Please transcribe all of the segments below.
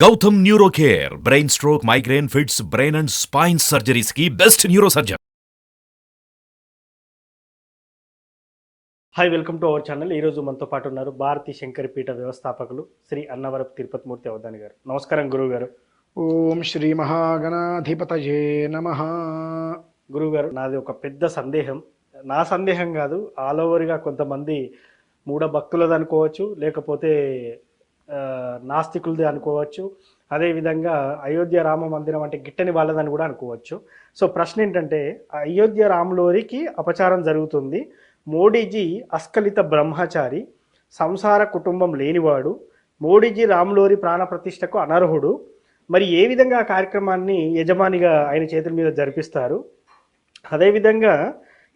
Gautam neuro care brain stroke migraine fits brain and spine surgeries కి best neurosurgeon. Hi, welcome to our channel. ఈరోజు మనతో పాటు ఉన్నారు భారతీ శంకరపీఠ వ్యవస్థాపకులు శ్రీ అన్నవరపు తిరుపతిమూర్తి అవధాని గారు. నమస్కారం గురువు గారు. ఓం శ్రీ మహాగణాధిపతయే నమః. గురువు గారు, నాది ఒక పెద్ద సందేహం. నా సందేహం కాదు, ఆల్ ఓవర్గా కొంతమంది మూఢభక్తులది అనుకోవచ్చు, లేకపోతే నాస్తికులది అనుకోవచ్చు, అదేవిధంగా అయోధ్య రామ మందిరం అంటే గిట్టని వాళ్ళదని కూడా అనుకోవచ్చు. సో ప్రశ్న ఏంటంటే, అయోధ్య రాములోరికి అపచారం జరుగుతుంది, మోడీజీ అస్ఖలిత బ్రహ్మచారి, సంసార కుటుంబం లేనివాడు, మోడీజీ రాములోరి ప్రాణప్రతిష్టకు అనర్హుడు, మరి ఏ విధంగా ఆ కార్యక్రమాన్ని యజమానిగా ఆయన చేతుల మీద జరిపిస్తారు, అదేవిధంగా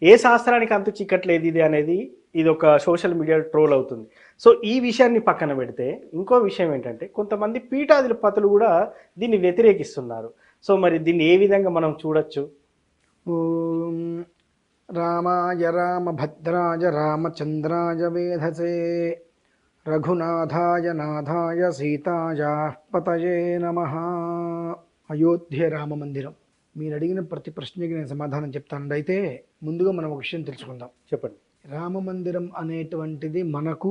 ఏ శాస్త్రానికి అంతు చిక్కట్లేదు ఇది అనేది ఇది ఒక సోషల్ మీడియా ట్రోల్ అవుతుంది. సో ఈ విషయాన్ని పక్కన పెడితే ఇంకో విషయం ఏంటంటే, కొంతమంది పీఠాధిపతులు కూడా దీన్ని వ్యతిరేకిస్తున్నారు. సో మరి దీన్ని ఏ విధంగా మనం చూడొచ్చు? ఓం రామాయ రామభద్రాయ రామచంద్రాయ వేధసే రఘునాథాయ నాథాయ సీతాయ పతయే నమః. అయోధ్య రామ మందిరం. మీరు అడిగిన ప్రతి ప్రశ్నకి నేను సమాధానం చెప్తానండి. అయితే ముందుగా మనం ఒక విషయం తెలుసుకుందాం. చెప్పండి. రామ మందిరం అనేటువంటిది మనకు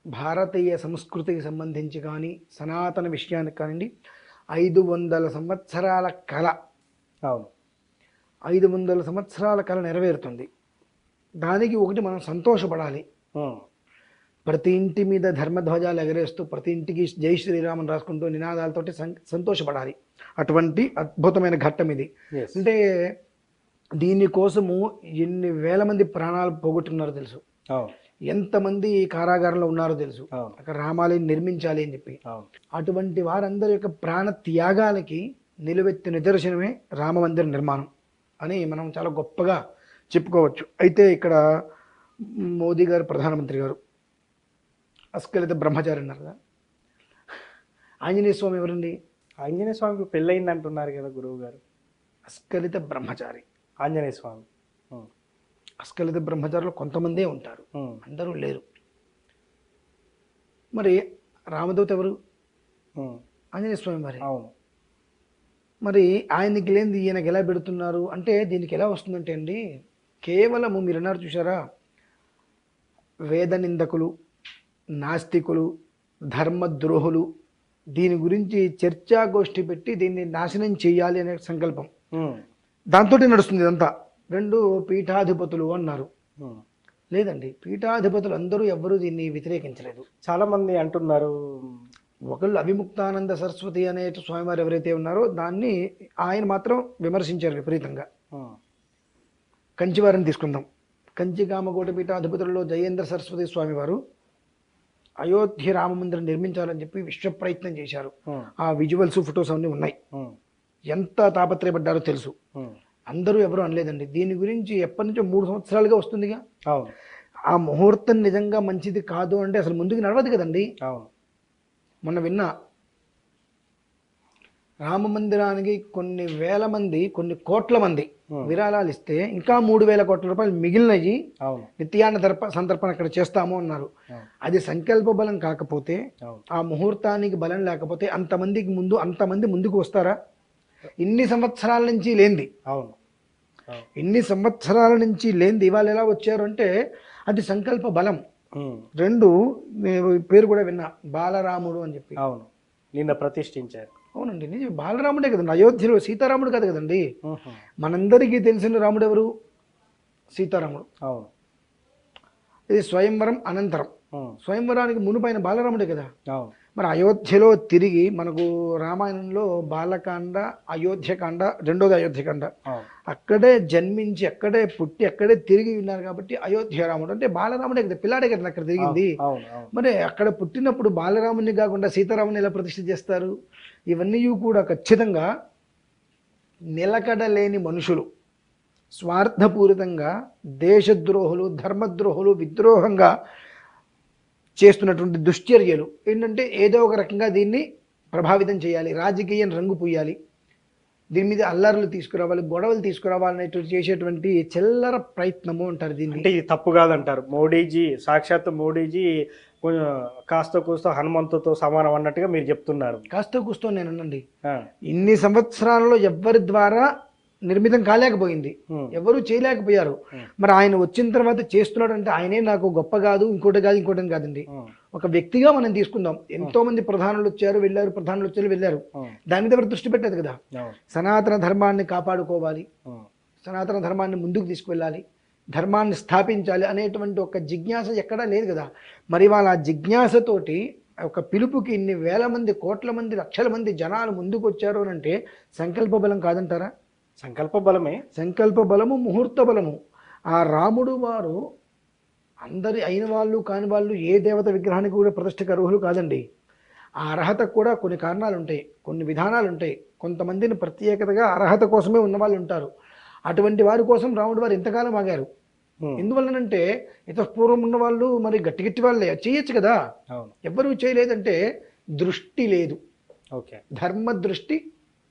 భారతీయ సంస్కృతికి సంబంధించి కానీ సనాతన విషయానికి కానివ్వండి 500 సంవత్సరాల కళ. అవును, 500 సంవత్సరాల కళ నెరవేరుతుంది. దానికి ఒకటి మనం సంతోషపడాలి. ప్రతి ఇంటి మీద ధర్మధ్వజాలు ఎగరేస్తూ ప్రతి ఇంటికి జై శ్రీరామన్ రాసుకుంటూ నినాదాలతోటి సంతోషపడాలి. అటువంటి అద్భుతమైన ఘట్టం ఇది. అంటే దీనికోసము ఎన్ని వేల మంది ప్రాణాలు పోగొట్టున్నారో తెలుసు, ఎంతమంది కారాగారంలో ఉన్నారో తెలుసు, అక్కడ రామాలయం నిర్మించాలి అని చెప్పి. అటువంటి వారందరి యొక్క ప్రాణ త్యాగాలకి నిలువెత్తి నిదర్శనమే రామ మందిర నిర్మాణం అని మనం చాలా గొప్పగా చెప్పుకోవచ్చు. అయితే ఇక్కడ మోదీ గారు, ప్రధానమంత్రి గారు అస్ఖలిత బ్రహ్మచారి అన్నారు కదా. ఆంజనేయ స్వామి ఎవరండి? ఆంజనేయ స్వామికి పెళ్ళయింది అంటున్నారు కదా గురువు గారు. అస్ఖలిత బ్రహ్మచారి ఆంజనేయ స్వామి. అస్ఖలిత బ్రహ్మచారులు కొంతమందే ఉంటారు, అందరూ లేరు. మరి రామదూత ఎవరు? ఆంజనేయ స్వామి. మరి అవును, మరి ఆయనకి లేనిది ఈయనకి ఎలా పెడుతున్నారు అంటే దీనికి ఎలా వస్తుందంటే అండి, కేవలము మీరు అన్నారు చూసారా, వేద నిందకులు, నాస్తికులు, ధర్మద్రోహులు దీని గురించి చర్చాగోష్ఠి పెట్టి దీన్ని నాశనం చేయాలి అనే సంకల్పం, దాంతో నడుస్తుంది ఇదంతా. 2 పీఠాధిపతులు అన్నారు. లేదండి, పీఠాధిపతులు అందరూ ఎవ్వరూ దీన్ని వ్యతిరేకించలేదు. చాలా మంది అంటున్నారు. ఒకళ్ళు అవిముక్తానంద సరస్వతి అనే స్వామివారు ఎవరైతే ఉన్నారో దాన్ని ఆయన మాత్రం విమర్శించారు విపరీతంగా. కంచివారిని తీసుకుందాం. కంచి కామకోటి పీఠాధిపతులలో జయేంద్ర సరస్వతి స్వామివారు అయోధ్య రామ మందిరం నిర్మించాలని చెప్పి విశ్వ ప్రయత్నం చేశారు. ఆ విజువల్స్, ఫొటోస్ అన్నీ ఉన్నాయి. ఎంత తాపత్రయపడ్డారో తెలుసు. అందరూ ఎవరు అనలేదండి. దీని గురించి ఎప్పటి నుంచో 3 సంవత్సరాలుగా వస్తుందిగా. ఆ ముహూర్తం నిజంగా మంచిది కాదు అంటే అసలు ముందుకు నడవదు కదండి. మొన్న విన్నా, రామ మందిరానికి కొన్ని వేల మంది, కొన్ని కోట్ల మంది విరాళాలు ఇస్తే ఇంకా 3,000 కోట్ల రూపాయలు మిగిలినవి నిత్యాన్న సంతర్పణ అక్కడ చేస్తాము అన్నారు. అది సంకల్ప బలం కాకపోతే, ఆ ముహూర్తానికి బలం లేకపోతే అంతమంది ముందుకు వస్తారా? ఇన్ని సంవత్సరాల నుంచి లేనిది, ఇన్ని సంవత్సరాల నుంచి లేనిది ఇవాళ ఎలా వచ్చారు అంటే అది సంకల్ప బలం. 2 పేరు కూడా విన్నా, బాలరాముడు అని చెప్పి. అవును, నిన్న ప్రతిష్ఠించారు. అవునండి, నిజం. బాలరాముడే కదండి. అయోధ్యలో సీతారాముడు కాదు కదండి. మనందరికీ తెలిసిన రాముడు ఎవరు? సీతారాముడు. అవును, ఇది స్వయంవరం అనంతరం. స్వయంవరానికి మునుపైన బాలరాముడే కదా. అవును. మరి అయోధ్యలో తిరిగి మనకు రామాయణంలో బాలకాండ, అయోధ్యకాండ, 2వది అయోధ్యకాండ. అక్కడే జన్మించి, అక్కడే పుట్టి, అక్కడే తిరిగి ఉన్నారు కాబట్టి అయోధ్య రాముడు అంటే బాలరాముడే కదా, పిల్లాడే కదా అక్కడ తిరిగింది. మరి అక్కడ పుట్టినప్పుడు బాలరాముని కాకుండా సీతారాముని ఎలా ప్రతిష్ఠ చేస్తారు? ఇవన్నీ కూడా ఖచ్చితంగా నిలకడలేని మనుషులు, స్వార్థపూరితంగా దేశద్రోహులు, ధర్మద్రోహులు, విద్రోహంగా చేస్తున్నటువంటి దుశ్చర్యలు ఏంటంటే ఏదో ఒక రకంగా దీన్ని ప్రభావితం చేయాలి, రాజకీయం రంగు పూయాలి. దీని మీద అల్లర్లు తీసుకురావాలి, గొడవలు తీసుకురావాలనేటువంటి చేసేటువంటి చిల్లర ప్రయత్నము అంటారు దీన్ని. అంటే ఇది తప్పు కాదంటారు. మోడీజీ సాక్షాత్ మోడీజీ కొంచెం కాస్త కూస్తో హనుమంతుతో సమానం అన్నట్టుగా మీరు చెప్తున్నారు. కాస్త కూస్తో నేనండి, ఇన్ని సంవత్సరాలలో ఎవ్వరి ద్వారా నిర్మితం కాలేకపోయింది, ఎవరు చేయలేకపోయారు. మరి ఆయన వచ్చిన తర్వాత చేస్తున్నాడు అంటే ఆయనే నాకు గొప్ప కాదు, ఇంకోటి కాదు, ఇంకోటి కాదండి. ఒక వ్యక్తిగా మనం తీసుకుందాం. ఎంతో మంది ప్రధానులు వచ్చారు వెళ్ళారు, దాని మీద ఎవరు దృష్టి పెట్టలేదు కదా. సనాతన ధర్మాన్ని కాపాడుకోవాలి, సనాతన ధర్మాన్ని ముందుకు తీసుకువెళ్ళాలి, ధర్మాన్ని స్థాపించాలి అనేటువంటి ఒక జిజ్ఞాస ఎక్కడా లేదు కదా. మరి వాళ్ళ ఆ జిజ్ఞాసతోటి ఒక పిలుపుకి ఇన్ని వేల మంది, కోట్ల మంది, లక్షల మంది జనాలు ముందుకు వచ్చారు అని అంటే సంకల్ప బలం కాదంటారా? సంకల్ప బలమే. సంకల్ప బలము, ముహూర్త బలము. ఆ రాముడు వారు అందరి అయిన వాళ్ళు కాని వాళ్ళు ఏ దేవత విగ్రహానికి కూడా ప్రతిష్టకు అర్హులు కాదండి. ఆ అర్హతకు కూడా కొన్ని కారణాలు ఉంటాయి, కొన్ని విధానాలు ఉంటాయి. కొంతమందిని ప్రత్యేకతగా అర్హత కోసమే ఉన్న వాళ్ళు ఉంటారు. అటువంటి వారి కోసం రాముడు వారు ఎంతకాలం ఆగారు. ఎందువల్లనంటే ఇతపూర్వం ఉన్న వాళ్ళు మరి గట్టి వాళ్ళే చేయొచ్చు కదా, ఎవ్వరూ చేయలేదంటే దృష్టి లేదు. ధర్మ దృష్టి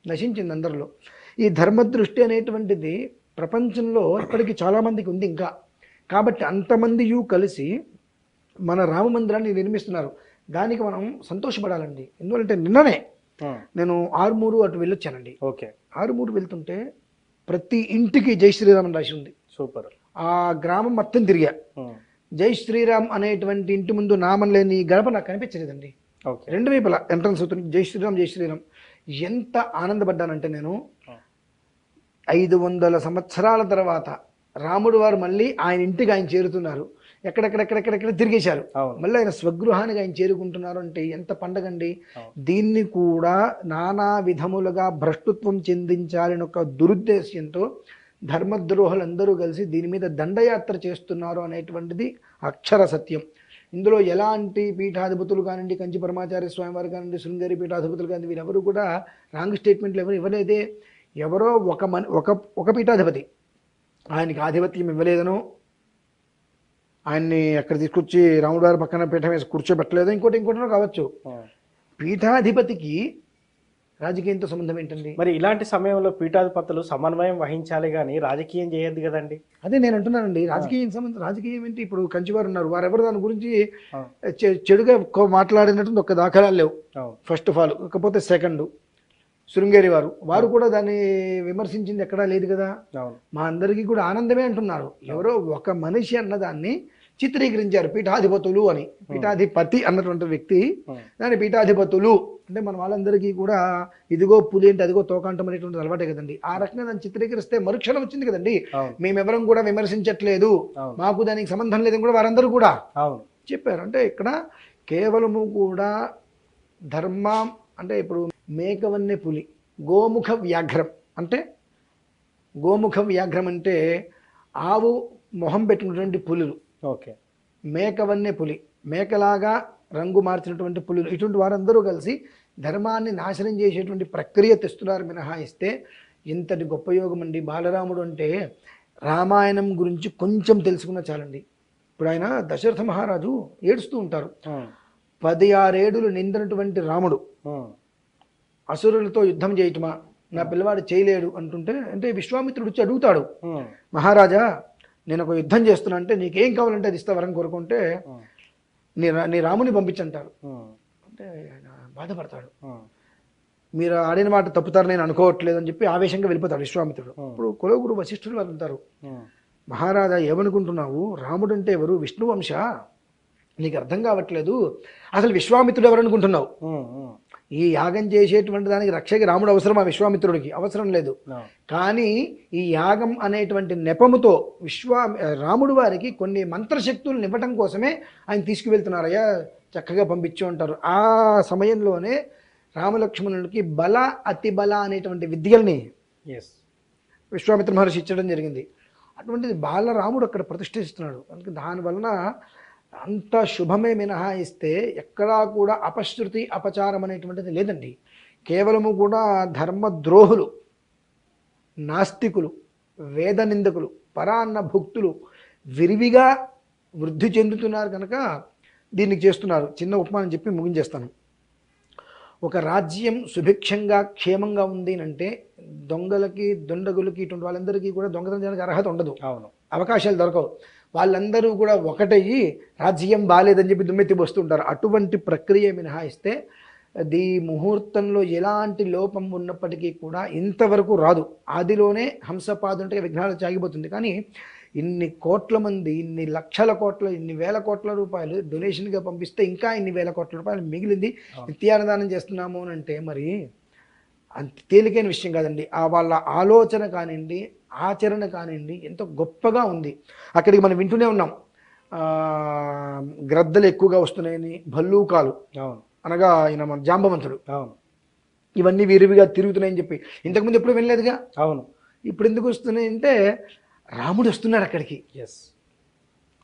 నశించింది అందరిలో. ఈ ధర్మదృష్టి అనేటువంటిది ప్రపంచంలో ఇప్పటికీ చాలామందికి ఉంది ఇంకా. కాబట్టి అంతమంది కలిసి మన రామ మందిరాన్ని నిర్మిస్తున్నారు. దానికి మనం సంతోషపడాలండి. ఎందుకంటే నిన్ననే నేను ఆరుమూరు అటు వెళ్ళొచ్చానండి. ఆరుమూరు వెళ్తుంటే ప్రతి ఇంటికి జై శ్రీరామ్ అని రాసి ఉంది. సూపర్. ఆ గ్రామం మొత్తం తిరిగా. జై శ్రీరామ్ అనేటువంటి ఇంటి ముందు నామం లేని గడప నాకు కనిపించలేదండి. రెండు వైపులా ఎంట్రన్స్ అవుతుంది జై శ్రీరామ్ జై శ్రీరామ్. ఎంత ఆనందపడ్డానంటే నేను 500 సంవత్సరాల తర్వాత రాముడు వారు మళ్ళీ ఆయన ఇంటికి ఆయన చేరుతున్నారు. ఎక్కడెక్కడెక్కడెక్కడెక్కడ తిరిగేశారు, మళ్ళీ ఆయన స్వగృహానికి ఆయన చేరుకుంటున్నారు అంటే ఎంత పండగండి. దీన్ని కూడా నానా విధములుగా భ్రష్టుత్వం చెందించాలని ఒక దురుద్దేశ్యంతో ధర్మద్రోహులందరూ కలిసి దీని మీద దండయాత్ర చేస్తున్నారు అనేటువంటిది అక్షర సత్యం. ఇందులో ఎలాంటి పీఠాధిపతులు కానివ్వండి, కంచి పరమాచార్య స్వామి వారు కానివ్వండి, శృంగేరి పీఠాధిపతులు కానివ్వండి, వీరెవరు కూడా రాంగ్ స్టేట్మెంట్లు ఎవరు ఇవ్వలేదే. ఎవరో ఒక పీఠాధిపతి ఆయనకి ఆధిపత్యం ఇవ్వలేదనో, ఆయన్ని అక్కడ తీసుకొచ్చి రాముడు వారి పక్కన పీఠం వేసి కూర్చోబెట్టలేదో, ఇంకోటినో కావచ్చు. పీఠాధిపతికి రాజకీయంతో సంబంధం ఏంటండి? మరి ఇలాంటి సమయంలో పీఠాధిపతులు సమన్వయం వహించాలి కానీ రాజకీయం చేయొద్దు కదండి. అదే నేను అంటున్నానండి. రాజకీయం ఏంటి? ఇప్పుడు కంచివారు ఉన్నారు, వారెవరు దాని గురించి చెడుగా మాట్లాడినట్టు ఒక దాఖలాలు లేవు ఫస్ట్ ఆఫ్ ఆల్. కాకపోతే సెకండ్ శృంగేరి వారు కూడా దాన్ని విమర్శించింది ఎక్కడా లేదు కదా. మా అందరికీ కూడా ఆనందమే అంటున్నారు. ఎవరో ఒక మనిషి అన్నదాన్ని చిత్రీకరించారు పీఠాధిపతులు అని. పీఠాధిపతి అన్నటువంటి వ్యక్తి దాని పీఠాధిపతులు అంటే మన వాళ్ళందరికీ కూడా ఇదిగో పులి అంటే అదిగో తోకాంటం అనేటువంటి అలవాటే కదండి. ఆ రకంగా దాన్ని చిత్రీకరిస్తే మరుక్షణం వచ్చింది కదండి. మేమెవరం కూడా విమర్శించట్లేదు, మాకు దానికి సంబంధం లేదని కూడా వారందరూ కూడా చెప్పారు. అంటే ఇక్కడ కేవలము కూడా ధర్మం అంటే ఇప్పుడు మేకవన్నె పులి, గోముఖ వ్యాఘ్రం అంటే ఆవు మొహం పెట్టినటువంటి పులులు, మేకవన్నె పులి మేకలాగా రంగు మార్చినటువంటి పులులు, ఇటువంటి వారందరూ కలిసి ధర్మాన్ని నాశనం చేసేటువంటి ప్రక్రియ తెస్తున్నారు మినహాయిస్తే ఇంతటి గొప్ప యోగం అండి. బాలరాముడు అంటే రామాయణం గురించి కొంచెం తెలుసుకున్న చాలండి. ఇప్పుడు ఆయన దశరథ మహారాజు ఏడుస్తూ ఉంటారు. 16 ఏడులు నిండినటువంటి రాముడు అసురులతో యుద్ధం చేయటమా, నా పిల్లవాడు చేయలేడు అంటుంటే, అంటే విశ్వామిత్రుడు వచ్చి అడుగుతాడు, మహారాజా నేను ఒక యుద్ధం చేస్తున్నా అంటే నీకేం కావాలంటే అది ఇస్తా, వరం కోరుకుంటే నీ రాముని పంపించంటారు. అంటే ఆయన బాధపడతాడు. మీరు ఆడిన మాట తప్పుతారు నేను అనుకోవట్లేదు అని చెప్పి ఆవేశంగా వెళ్ళిపోతాడు విశ్వామిత్రుడు. ఇప్పుడు కులగురు వశిష్ఠుడు వాళ్ళు ఉంటారు, మహారాజా ఏమనుకుంటున్నావు, రాముడు అంటే ఎవరు, విష్ణువంశ, నీకు అర్థం కావట్లేదు, అసలు విశ్వామిత్రుడు ఎవరు అనుకుంటున్నావు, ఈ యాగం చేసేటువంటి దానికి రక్షకి రాముడు అవసరం, ఆ విశ్వామిత్రుడికి అవసరం లేదు. కానీ ఈ యాగం అనేటువంటి నెపముతో రాముడు వారికి కొన్ని మంత్రశక్తులను ఇవ్వటం కోసమే ఆయన తీసుకువెళ్తున్నారయ్యా, చక్కగా పంపించు అంటారు. ఆ సమయంలోనే రామలక్ష్మణుడికి బల అతి బల అనేటువంటి విద్యల్ని విశ్వామిత్ర మహర్షి ఇచ్చడం జరిగింది. అటువంటిది బాలరాముడు అక్కడ ప్రతిష్ఠిస్తున్నాడు. అందుకే దానివలన అంత శుభమే మినహాయిస్తే ఎక్కడా కూడా అపశృతి అపచారం అనేటువంటిది లేదండి. కేవలము కూడా ధర్మద్రోహులు, నాస్తికులు, వేద నిందకులు, పరాన్న భుక్తులు విరివిగా వృద్ధి చెందుతున్నారు కనుక దీనికి చేస్తున్నారు. చిన్న ఉపమానం చెప్పి ముగించేస్తాను. ఒక రాజ్యం సుభిక్షంగా క్షేమంగా ఉంది అంటే దొంగలకి దుండగులకి ఇటువంటి వాళ్ళందరికీ కూడా దొంగతనం చేయడానికి అర్హత ఉండదు, అవును. అవకాశాలు దొరకవు. వాళ్ళందరూ కూడా ఒకటయ్యి రాజ్యం బాలేదని చెప్పి దుమ్మెత్తి వస్తుంటారు. అటువంటి ప్రక్రియ మినహాయిస్తే ఈ ముహూర్తంలో ఎలాంటి లోపం ఉన్నప్పటికీ కూడా ఇంతవరకు రాదు. ఆదిలోనే హంసపాదుంటే విఘ్నాలు చాగిపోతుంది. కానీ ఇన్ని కోట్ల మంది, ఇన్ని లక్షల కోట్ల, ఇన్ని వేల కోట్ల రూపాయలు డొనేషన్గా పంపిస్తే ఇంకా ఇన్ని వేల కోట్ల రూపాయలు మిగిలింది నిత్యాన్నదానం చేస్తున్నాము అని అంటే మరి అంత తేలికైన విషయం కాదండి. వాళ్ళ ఆలోచన కానివ్వండి, ఆచరణ కానివ్వండి ఎంతో గొప్పగా ఉంది. అక్కడికి మనం వింటూనే ఉన్నాం, గ్రద్దలు ఎక్కువగా వస్తున్నాయని, భల్లూకాలు అనగా ఆయన మన జాంబవంతుడు, ఇవన్నీ విరివిగా తిరుగుతున్నాయని చెప్పి ఇంతకుముందు ఎప్పుడు వినలేదుగా. అవును. ఇప్పుడు ఎందుకు వస్తున్నాయి అంటే రాముడు వస్తున్నాడు అక్కడికి,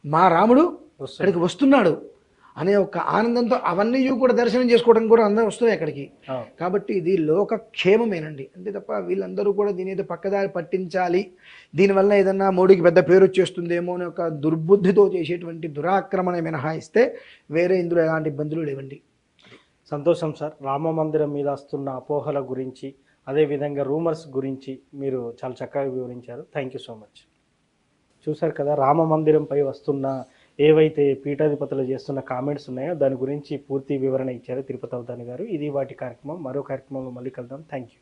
మా రాముడు అక్కడికి వస్తున్నాడు అనే ఒక ఆనందంతో అవన్నీ కూడా దర్శనం చేసుకోవడం కూడా అందరూ వస్తున్నాయి అక్కడికి. కాబట్టి ఇది లోకక్షేమమేనండి, అంతే తప్ప వీళ్ళందరూ కూడా దీని ఏదో పక్కదారి పట్టించాలి, దీనివల్ల ఏదన్నా మోడీకి పెద్ద పేరు వచ్చేస్తుందేమో అనే ఒక దుర్బుద్ధితో చేసేటువంటి దురాక్రమణ మినహాయిస్తే వేరే ఇందులో ఎలాంటి ఇబ్బందులు లేవండి. సంతోషం సార్. రామ మందిరం మీద వస్తున్న అపోహల గురించి, అదేవిధంగా రూమర్స్ గురించి మీరు చాలా చక్కగా వివరించారు. Thank you so much. చూశారు కదా, రామ మందిరంపై వస్తున్న ఏవైతే పీఠాధిపతులు చేస్తున్న కామెంట్స్ ఉన్నాయో దాని గురించి పూర్తి వివరణ ఇచ్చారు తిరుపతి అవధాని గారు. ఇది వాటి కార్యక్రమం. మరో కార్యక్రమంలో మళ్ళీ కలుద్దాం. Thank you.